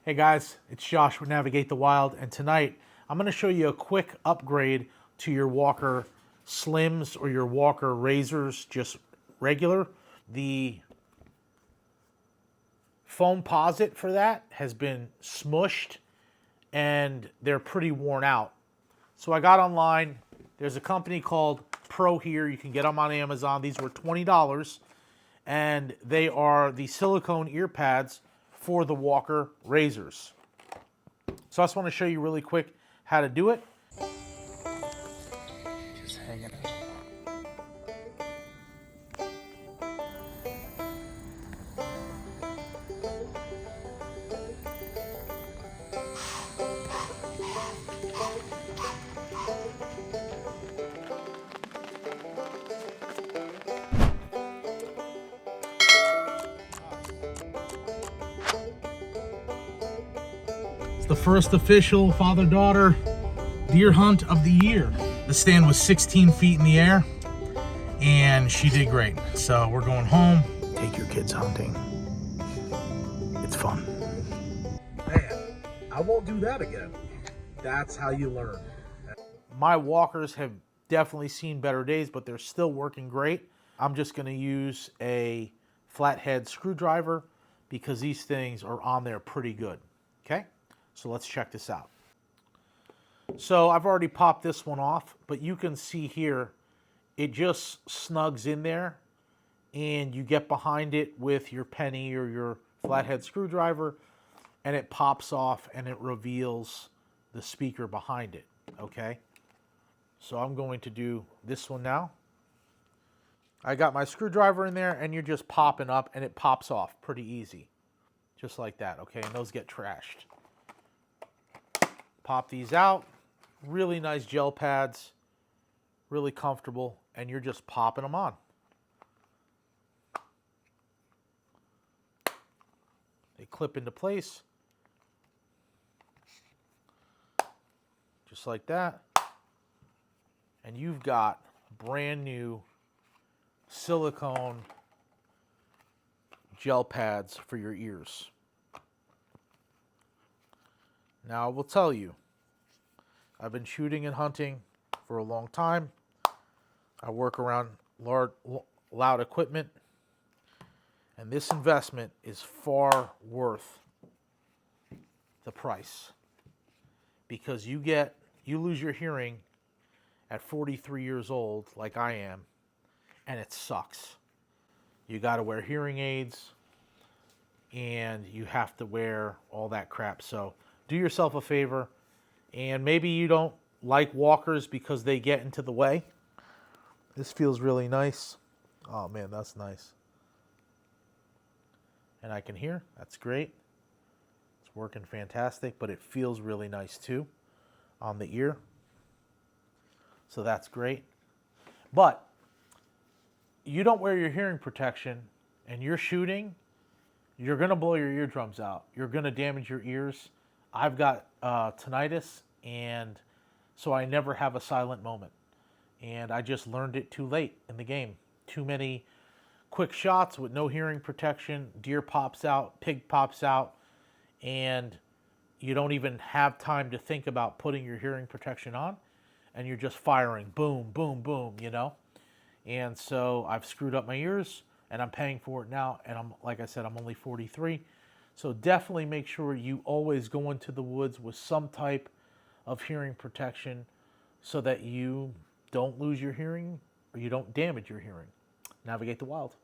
Hey guys, it's Josh with Navigate the Wild, and tonight I'm going to show you a quick upgrade to your Walker Slims or your Walker Razors, just regular. The foam posit for that has been smushed and they're pretty worn out. So I got online, there's a company called Pro Here, you can get them on Amazon. These were $20 and they are the silicone ear pads for the Walker Razors. So I just want to show you really quick how to do it. Just hanging it. It's the first official father-daughter deer hunt of the year. The stand was 16 feet in the air and she did great. So we're going home. Take your kids hunting. It's fun. Man, I won't do that again. That's how you learn. My walkers have definitely seen better days, but they're still working great. I'm just going to use a flathead screwdriver because these things are on there pretty good. Okay, so let's check this out. So I've already popped this one off, but you can see here, it just snugs in there and you get behind it with your penny or your flathead screwdriver and it pops off and it reveals the speaker behind it, okay? So I'm going to do this one now. I got my screwdriver in there and you're just popping up and it pops off pretty easy. Just like that, okay? And those get trashed. Pop these out. Really nice gel pads. Really comfortable. And you're just popping them on. They clip into place. Just like that. And you've got brand new silicone gel pads for your ears. Now I will tell you, I've been shooting and hunting for a long time. I work around loud equipment, and this investment is far worth the price because you lose your hearing at 43 years old like I am, and it sucks. You got to wear hearing aids and you have to wear all that crap. So do yourself a favor, and maybe you don't like walkers because they get into the way. This feels really nice. Oh man, that's nice. And I can hear, that's great. It's working fantastic, but it feels really nice too on the ear. So that's great. But you don't wear your hearing protection and you're shooting, you're going to blow your eardrums out. You're going to damage your ears. I've got tinnitus, and so I never have a silent moment. And I just learned it too late in the game. Too many quick shots with no hearing protection. Deer pops out, pig pops out, and you don't even have time to think about putting your hearing protection on, and you're just firing, boom, boom, boom, you know? And so I've screwed up my ears, and I'm paying for it now, and like I said, I'm only 43. So definitely make sure you always go into the woods with some type of hearing protection so that you don't lose your hearing or you don't damage your hearing. Navigate the wild.